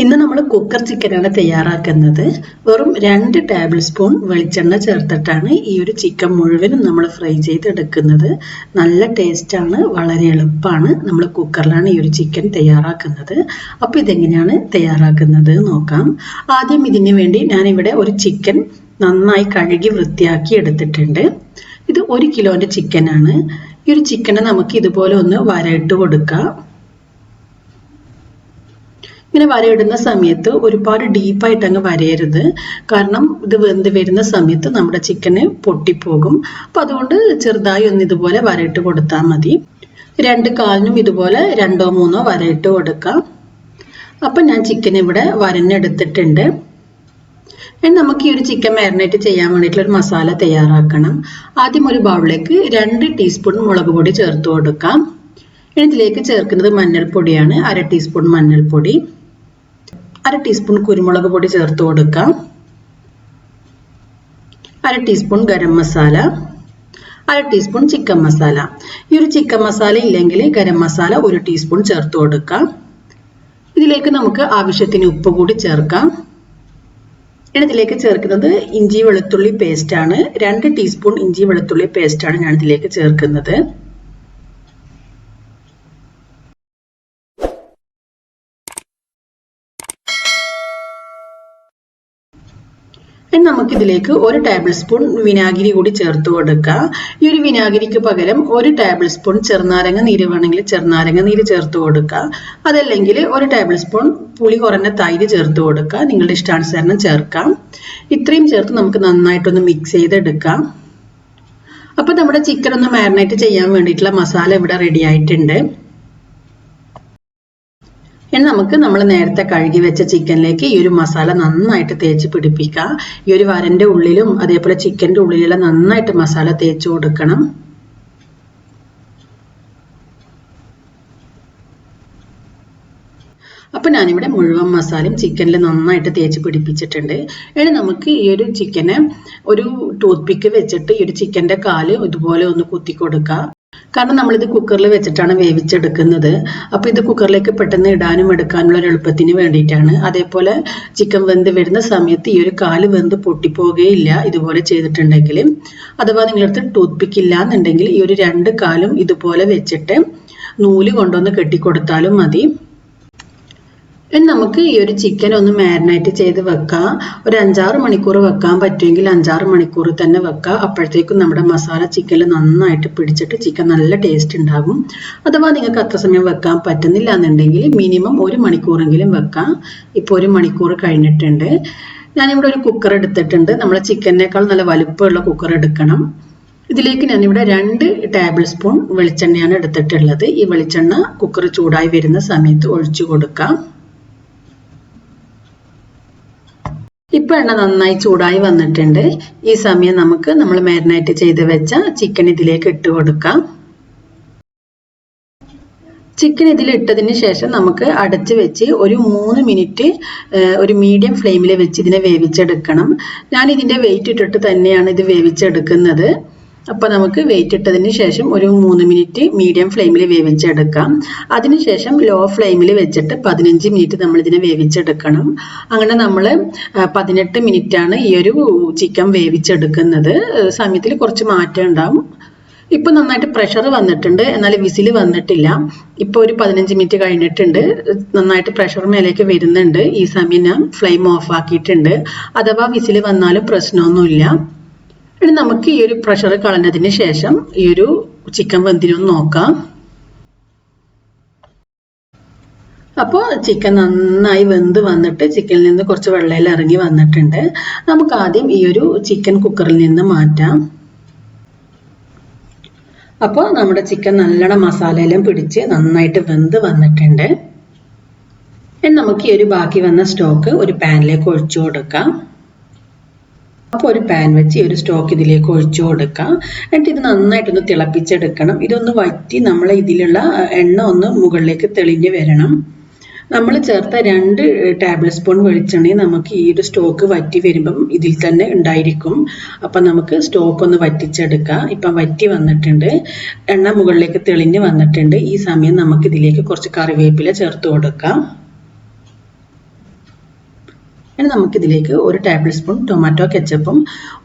ഇന്ന് നമ്മൾ കുക്കർ ചിക്കനാണ് തയ്യാറാക്കുന്നത്. വെറും 2 ടേബിൾ സ്പൂൺ വെളിച്ചെണ്ണ ചേർത്തിട്ടാണ് ഈ ഒരു ചിക്കൻ മുഴുവനും നമ്മൾ ഫ്രൈ ചെയ്തെടുക്കുന്നത്. നല്ല ടേസ്റ്റാണ്, വളരെ എളുപ്പമാണ്. നമ്മൾ കുക്കറിലാണ് ഈ ഒരു ചിക്കൻ തയ്യാറാക്കുന്നത്. അപ്പോൾ ഇതെങ്ങനെയാണ് തയ്യാറാക്കുന്നത് നോക്കാം. ആദ്യം ഇതിന് വേണ്ടി ഞാനിവിടെ ഒരു ചിക്കൻ നന്നായി കഴുകി വൃത്തിയാക്കി എടുത്തിട്ടുണ്ട്. ഇത് 1 കിലോൻ്റെ ചിക്കനാണ്. ഈ ഒരു ചിക്കനെ നമുക്ക് ഇതുപോലെ ഒന്ന് വരയിട്ട് കൊടുക്കാം. ഇങ്ങനെ വരയിടുന്ന സമയത്ത് ഒരുപാട് ഡീപ്പായിട്ട് അങ്ങ് വരയരുത്, കാരണം ഇത് വെന്ത് വരുന്ന സമയത്ത് നമ്മുടെ ചിക്കന് പൊട്ടിപ്പോകും. അപ്പം അതുകൊണ്ട് ചെറുതായി ഒന്ന് ഇതുപോലെ വരയിട്ട് കൊടുത്താൽ മതി. 2 കാലിനും ഇതുപോലെ 2ഓ 3ഓ വരയിട്ട് കൊടുക്കാം. അപ്പം ഞാൻ ചിക്കൻ ഇവിടെ വരഞ്ഞെടുത്തിട്ടുണ്ട്. ഇനി നമുക്ക് ഈ ഒരു ചിക്കൻ മാരിനേറ്റ് ചെയ്യാൻ വേണ്ടിയിട്ടുള്ള ഒരു മസാല തയ്യാറാക്കണം. ആദ്യം ഒരു ബൗളിലേക്ക് 2 ടീസ്പൂൺ മുളക് പൊടി ചേർത്ത് കൊടുക്കാം. ഇനി ഇതിലേക്ക് ചേർക്കുന്നത് മഞ്ഞൾപ്പൊടിയാണ്. 1/2 ടീസ്പൂൺ മഞ്ഞൾപ്പൊടി, 1/2 ടീസ്പൂൺ കുരുമുളക് പൊടി ചേർത്ത് കൊടുക്കാം, 1/2 teaspoon garam masala, 1/2 teaspoon chicken masala. ഈ ഒരു ചിക്കൻ മസാല ഇല്ലെങ്കിൽ ഗരം മസാല 1 ടീസ്പൂൺ ചേർത്ത് കൊടുക്കാം. ഇതിലേക്ക് നമുക്ക് ആവശ്യത്തിന് ഉപ്പ് കൂടി ചേർക്കാം. ഇനി ഇതിലേക്ക് ചേർക്കുന്നത് ഇഞ്ചി വെളുത്തുള്ളി പേസ്റ്റാണ്. 2 ടീസ്പൂൺ ഇഞ്ചി വെളുത്തുള്ളി പേസ്റ്റാണ് ഞാൻ ഇതിലേക്ക് ചേർക്കുന്നത്. ഇനി നമുക്കിതിലേക്ക് 1 ടേബിൾ സ്പൂൺ വിനാഗിരി കൂടി ചേർത്ത് കൊടുക്കുക. ഈ ഒരു വിനാഗിരിക്ക് പകരം 1 ടേബിൾ സ്പൂൺ ചെറുനാരങ്ങ നീര് വേണമെങ്കിൽ ചെറുനാരങ്ങ നീര് ചേർത്ത് കൊടുക്കുക. അതല്ലെങ്കിൽ 1 ടേബിൾ സ്പൂൺ പുളി കുറഞ്ഞ തൈര് ചേർത്ത് കൊടുക്കുക. നിങ്ങളുടെ ഇഷ്ടാനുസരണം ചേർക്കാം. ഇത്രയും ചേർത്ത് നമുക്ക് നന്നായിട്ടൊന്ന് മിക്സ് ചെയ്തെടുക്കാം. അപ്പോൾ നമ്മുടെ ചിക്കൻ ഒന്ന് മാരിനേറ്റ് ചെയ്യാൻ വേണ്ടിയിട്ടുള്ള മസാല ഇവിടെ റെഡി ആയിട്ടുണ്ട്. ഇനി നമുക്ക് നമ്മൾ നേരത്തെ കഴുകി വെച്ച ചിക്കനിലേക്ക് ഈ ഒരു മസാല നന്നായിട്ട് തേച്ച് പിടിപ്പിക്കാം. ഈ ഒരു വരൻ്റെ ഉള്ളിലും അതേപോലെ ചിക്കൻ്റെ ഉള്ളിലെല്ലാം നന്നായിട്ട് മസാല തേച്ച് കൊടുക്കണം. അപ്പം ഞാനിവിടെ മുഴുവൻ മസാലയും ചിക്കനിൽ നന്നായിട്ട് തേച്ച് പിടിപ്പിച്ചിട്ടുണ്ട്. ഇനി നമുക്ക് ഈ ഒരു ചിക്കനെ ഒരു ടൂത്ത് പിക്ക് വെച്ചിട്ട് ഈ ഒരു ചിക്കൻ്റെ കാല് ഇതുപോലെ ഒന്ന് കുത്തി കൊടുക്കുക. കാരണം നമ്മളിത് കുക്കറിൽ വെച്ചിട്ടാണ് വേവിച്ചെടുക്കുന്നത്. അപ്പോൾ ഇത് കുക്കറിലേക്ക് പെട്ടെന്ന് ഇടാനും എടുക്കാനുള്ള ഒരു എളുപ്പത്തിന് വേണ്ടിയിട്ടാണ്. അതേപോലെ ചിക്കൻ വെന്ത് വരുന്ന സമയത്ത് ഈ ഒരു കാല് വെന്ത് പൊട്ടിപ്പോകുകയില്ല ഇതുപോലെ ചെയ്തിട്ടുണ്ടെങ്കിൽ. അഥവാ നിങ്ങളടുത്ത് ടൂത്ത് പിക്ക് ഇല്ല എന്നുണ്ടെങ്കിൽ ഈ ഒരു 2 കാലും ഇതുപോലെ വെച്ചിട്ട് നൂല് കൊണ്ടൊന്ന് കെട്ടിക്കൊടുത്താലും മതി. ഇനി നമുക്ക് ഈ ഒരു ചിക്കൻ ഒന്ന് മാരിനേറ്റ് ചെയ്ത് വെക്കാം. ഒരു 5-6 മണിക്കൂർ വെക്കാൻ പറ്റുമെങ്കിൽ 5-6 മണിക്കൂർ തന്നെ വെക്കാം. അപ്പോഴത്തേക്കും നമ്മുടെ മസാല ചിക്കനിൽ നന്നായിട്ട് പിടിച്ചിട്ട് ചിക്കൻ നല്ല ടേസ്റ്റ് ഉണ്ടാകും. അഥവാ നിങ്ങൾക്ക് അത്ര സമയം വെക്കാൻ പറ്റുന്നില്ല എന്നുണ്ടെങ്കിൽ മിനിമം 1 മണിക്കൂറെങ്കിലും വെക്കാം. ഇപ്പോൾ 1 മണിക്കൂർ കഴിഞ്ഞിട്ടുണ്ട്. ഞാനിവിടെ ഒരു കുക്കർ എടുത്തിട്ടുണ്ട്. നമ്മളെ ചിക്കനേക്കാൾ നല്ല വലുപ്പമുള്ള കുക്കർ എടുക്കണം. ഇതിലേക്ക് ഞാനിവിടെ 2 ടേബിൾ സ്പൂൺ വെളിച്ചെണ്ണയാണ് എടുത്തിട്ടുള്ളത്. ഈ വെളിച്ചെണ്ണ കുക്കർ ചൂടായി വരുന്ന സമയത്ത് ഒഴിച്ചു കൊടുക്കാം. ഇപ്പൊ എണ്ണ നന്നായി ചൂടായി വന്നിട്ടുണ്ട്. ഈ സമയം നമുക്ക് നമ്മൾ മാരിനേറ്റ് ചെയ്ത് വെച്ച ചിക്കൻ ഇതിലേക്ക് ഇട്ട് കൊടുക്കാം. ചിക്കൻ ഇതിൽ ഇട്ടതിന് ശേഷം നമുക്ക് അടച്ച് വെച്ച് ഒരു 3 മിനിറ്റ് ഒരു മീഡിയം ഫ്ലെയിമിൽ വെച്ച് ഇതിനെ വേവിച്ചെടുക്കണം. ഞാൻ ഇതിന്റെ വെയിറ്റ് ഇട്ടിട്ട് തന്നെയാണ് ഇത് വേവിച്ചെടുക്കുന്നത്. അപ്പോൾ നമുക്ക് വെയിറ്റ് ഇട്ടതിന് ശേഷം ഒരു 3 മിനിറ്റ് മീഡിയം ഫ്ലെയിമിൽ വേവിച്ചെടുക്കാം. അതിനുശേഷം ലോ ഫ്ലെയിമിൽ വെച്ചിട്ട് 15 മിനിറ്റ് നമ്മൾ ഇതിനെ വേവിച്ചെടുക്കണം. അങ്ങനെ നമ്മൾ 18 മിനിറ്റാണ് ഈ ഒരു ചിക്കൻ വേവിച്ചെടുക്കുന്നത്. സമയത്തിൽ കുറച്ച് മാറ്റം ഉണ്ടാവും. ഇപ്പൊ നന്നായിട്ട് പ്രഷർ വന്നിട്ടുണ്ട്, എന്നാൽ വിസിൽ വന്നിട്ടില്ല. ഇപ്പോൾ ഒരു 15 മിനിറ്റ് കഴിഞ്ഞിട്ടുണ്ട്. നന്നായിട്ട് പ്രഷർ മേലേക്ക് വരുന്നുണ്ട്. ഈ സമയം ഞാൻ ഫ്ലെയിം ഓഫ് ആക്കിയിട്ടുണ്ട്. അഥവാ വിസിൽ വന്നാലും പ്രശ്നമൊന്നുമില്ല. ഇനി നമുക്ക് ഈ ഒരു പ്രഷർ കളഞ്ഞതിന് ശേഷം ഈ ഒരു ചിക്കൻ വെന്തിനൊന്ന് നോക്കാം. അപ്പോൾ ചിക്കൻ നന്നായി വെന്ത് വന്നിട്ട് ചിക്കനിൽ നിന്ന് കുറച്ച് വെള്ളയിൽ ഇറങ്ങി വന്നിട്ടുണ്ട്. നമുക്ക് ആദ്യം ഈ ഒരു ചിക്കൻ കുക്കറിൽ നിന്ന് മാറ്റാം. അപ്പോൾ നമ്മുടെ ചിക്കൻ നല്ലോണം മസാലയെല്ലാം പിടിച്ച് നന്നായിട്ട് വെന്ത് വന്നിട്ടുണ്ട്. ഇനി നമുക്ക് ഈ ഒരു ബാക്കി വന്ന സ്റ്റോക്ക് ഒരു പാനിലേക്ക് ഒഴിച്ചു കൊടുക്കാം. അപ്പോൾ ഒരു പാൻ വെച്ച് ഈ ഒരു സ്റ്റോക്ക് ഇതിലേക്ക് ഒഴിച്ചു കൊടുക്കാം. എന്നിട്ട് ഇത് നന്നായിട്ടൊന്ന് തിളപ്പിച്ചെടുക്കണം. ഇതൊന്ന് വറ്റി നമ്മൾ ഇതിലുള്ള എണ്ണ ഒന്ന് മുകളിലേക്ക് തെളിഞ്ഞ് വരണം. നമ്മൾ ചേർത്ത 2 ടേബിൾ സ്പൂൺ വെളിച്ചെണ്ണയും നമുക്ക് ഈ ഒരു സ്റ്റോക്ക് വറ്റി വരുമ്പം ഇതിൽ തന്നെ ഉണ്ടായിരിക്കും. അപ്പം നമുക്ക് സ്റ്റോക്ക് ഒന്ന് വറ്റിച്ചെടുക്കാം. ഇപ്പം വറ്റി വന്നിട്ടുണ്ട്, എണ്ണ മുകളിലേക്ക് തെളിഞ്ഞ് വന്നിട്ടുണ്ട്. ഈ സമയം നമുക്ക് ഇതിലേക്ക് കുറച്ച് കറിവേപ്പില ചേർത്ത് കൊടുക്കാം. ഇനി നമുക്കിതിലേക്ക് 1 ടേബിൾ സ്പൂൺ ടൊമാറ്റോ കെച്ചപ്പും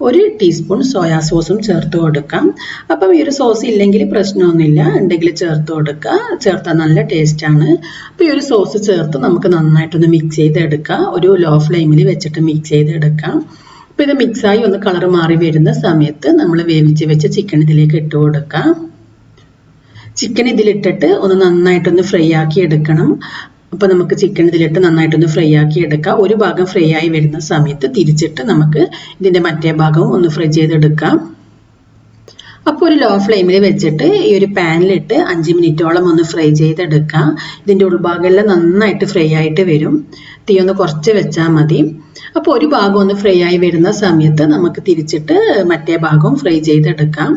1 ടീസ്പൂൺ സോയാ സോസും ചേർത്ത് കൊടുക്കാം. അപ്പം ഈ ഒരു സോസ് ഇല്ലെങ്കിൽ പ്രശ്നമൊന്നുമില്ല, ഉണ്ടെങ്കിൽ ചേർത്ത് കൊടുക്കുക. ചേർത്താൽ നല്ല ടേസ്റ്റാണ്. അപ്പോൾ ഈ ഒരു സോസ് ചേർത്ത് നമുക്ക് നന്നായിട്ടൊന്ന് മിക്സ് ചെയ്തെടുക്കാം. ഒരു ലോ ഫ്ലെയിമിൽ വെച്ചിട്ട് മിക്സ് ചെയ്തെടുക്കാം. അപ്പോൾ ഇത് മിക്സായി ഒന്ന് കളർ മാറി വരുന്ന സമയത്ത് നമ്മൾ വേവിച്ച് വെച്ച ചിക്കൻ ഇതിലേക്ക് ഇട്ട് കൊടുക്കാം. ചിക്കൻ ഇതിലിട്ടിട്ട് ഒന്ന് നന്നായിട്ടൊന്ന് ഫ്രൈ ആക്കി എടുക്കണം. അപ്പോൾ നമുക്ക് ചിക്കൻ ഇതിലിട്ട് നന്നായിട്ടൊന്ന് ഫ്രൈ ആക്കി എടുക്കാം. ഒരു ഭാഗം ഫ്രൈ ആയി വരുന്ന സമയത്ത് തിരിച്ചിട്ട് നമുക്ക് ഇതിൻ്റെ മറ്റേ ഭാഗവും ഒന്ന് ഫ്രൈ ചെയ്തെടുക്കാം. അപ്പോൾ ഒരു ലോ ഫ്ലെയിമിൽ വെച്ചിട്ട് ഈ ഒരു പാനിലിട്ട് 5 മിനിറ്റോളം ഒന്ന് ഫ്രൈ ചെയ്തെടുക്കാം. ഇതിൻ്റെ ഉൾഭാഗമെല്ലാം നന്നായിട്ട് ഫ്രൈ ആയിട്ട് വരും. തീ ഒന്ന് കുറച്ച് വെച്ചാൽ മതി. അപ്പോൾ ഒരു ഭാഗം ഒന്ന് ഫ്രൈ ആയി വരുന്ന സമയത്ത് നമുക്ക് തിരിച്ചിട്ട് മറ്റേ ഭാഗവും ഫ്രൈ ചെയ്തെടുക്കാം.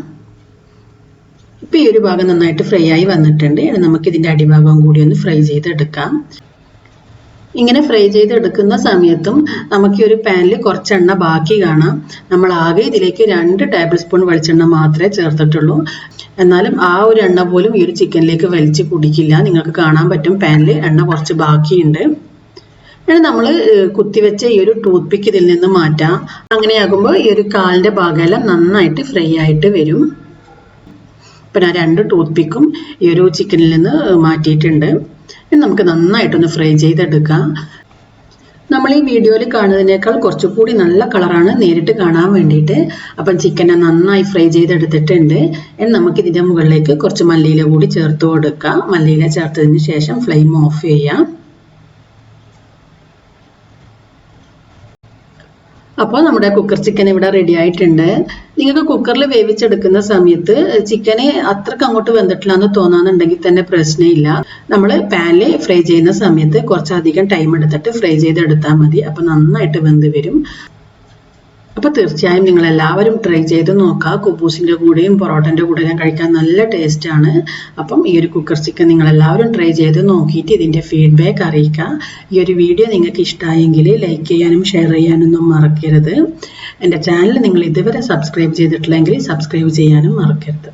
ഇപ്പോൾ ഈ ഒരു ഭാഗം നന്നായിട്ട് ഫ്രൈ ആയി വന്നിട്ടുണ്ട്. നമുക്ക് ഇതിൻ്റെ അടിഭാഗവും കൂടി ഒന്ന് ഫ്രൈ ചെയ്തെടുക്കാം. ഇങ്ങനെ ഫ്രൈ ചെയ്തെടുക്കുന്ന സമയത്തും നമുക്ക് ഈ ഒരു പാനിൽ കുറച്ച് എണ്ണ ബാക്കി കാണാം. നമ്മൾ ആകെ ഇതിലേക്ക് 2 ടേബിൾ സ്പൂൺ വെളിച്ചെണ്ണ മാത്രമേ ചേർത്തിട്ടുള്ളൂ. എന്നാലും ആ ഒരു എണ്ണ പോലും ഈ ഒരു ചിക്കനിലേക്ക് വലിച്ച് കുടിക്കില്ല. നിങ്ങൾക്ക് കാണാൻ പറ്റും പാനിൽ എണ്ണ കുറച്ച് ബാക്കിയുണ്ട്. ഇനി നമ്മൾ കുത്തിവെച്ച ഈ ഒരു ടൂത്ത് പിക്ക് ഇതിൽ നിന്ന് മാറ്റാം. അങ്ങനെയാകുമ്പോൾ ഈ ഒരു കാലിൻ്റെ ഭാഗമെല്ലാം നന്നായിട്ട് ഫ്രൈ ആയിട്ട് വരും. ഇപ്പം ഞാൻ 2 ടൂത്ത് പിക്കും ഈ ഒരു ചിക്കനിൽ നിന്ന് മാറ്റിയിട്ടുണ്ട്. ഇനി നമുക്ക് നന്നായിട്ടൊന്ന് ഫ്രൈ ചെയ്തെടുക്കാം. നമ്മൾ ഈ വീഡിയോയിൽ കാണുന്നതിനേക്കാൾ കുറച്ചുകൂടി നല്ല കളറാണ് നേരിട്ട് കാണാൻ വേണ്ടിയിട്ട്. അപ്പം ചിക്കനെ നന്നായി ഫ്രൈ ചെയ്തെടുത്തിട്ടുണ്ട്. ഇനി നമുക്കിതിൻ്റെ മുകളിലേക്ക് കുറച്ച് മല്ലിയില കൂടി ചേർത്ത് കൊടുക്കാം. മല്ലിയില ചേർത്തതിന് ശേഷം ഫ്ലെയിം ഓഫ് ചെയ്യാം. അപ്പോൾ നമ്മുടെ കുക്കർ ചിക്കൻ ഇവിടെ റെഡി ആയിട്ടുണ്ട്. നിങ്ങൾക്ക് കുക്കറിൽ വേവിച്ചെടുക്കുന്ന സമയത്ത് ചിക്കന് അത്രക്ക് അങ്ങോട്ട് വെന്തിട്ടില്ല എന്ന് തോന്നാന്നുണ്ടെങ്കിൽ തന്നെ പ്രശ്നമില്ല. നമ്മൾ പാനിൽ ഫ്രൈ ചെയ്യുന്ന സമയത്ത് കുറച്ചധികം ടൈം എടുത്തിട്ട് ഫ്രൈ ചെയ്തെടുത്താൽ മതി. അപ്പോൾ നന്നായിട്ട് വെന്ത് വരും. അപ്പോൾ തീർച്ചയായും നിങ്ങൾ എല്ലാവരും ട്രൈ ചെയ്ത് നോക്കുക. കുബൂസിൻ്റെ കൂടെയും പൊറോട്ടൻ്റെ കൂടെയും കഴിക്കാൻ നല്ല ടേസ്റ്റാണ്. അപ്പം ഈ ഒരു കുക്കർ ചിക്കൻ നിങ്ങൾ എല്ലാവരും ട്രൈ ചെയ്ത് നോക്കിയിട്ട് ഇതിൻ്റെ ഫീഡ്ബാക്ക് അറിയിക്കുക. ഈ ഒരു വീഡിയോ നിങ്ങൾക്ക് ഇഷ്ടമായെങ്കിൽ ലൈക്ക് ചെയ്യാനും ഷെയർ ചെയ്യാനൊന്നും മറക്കരുത്. എൻ്റെ ചാനൽ നിങ്ങൾ ഇതുവരെ സബ്സ്ക്രൈബ് ചെയ്തിട്ടില്ലെങ്കിൽ സബ്സ്ക്രൈബ് ചെയ്യാനും മറക്കരുത്.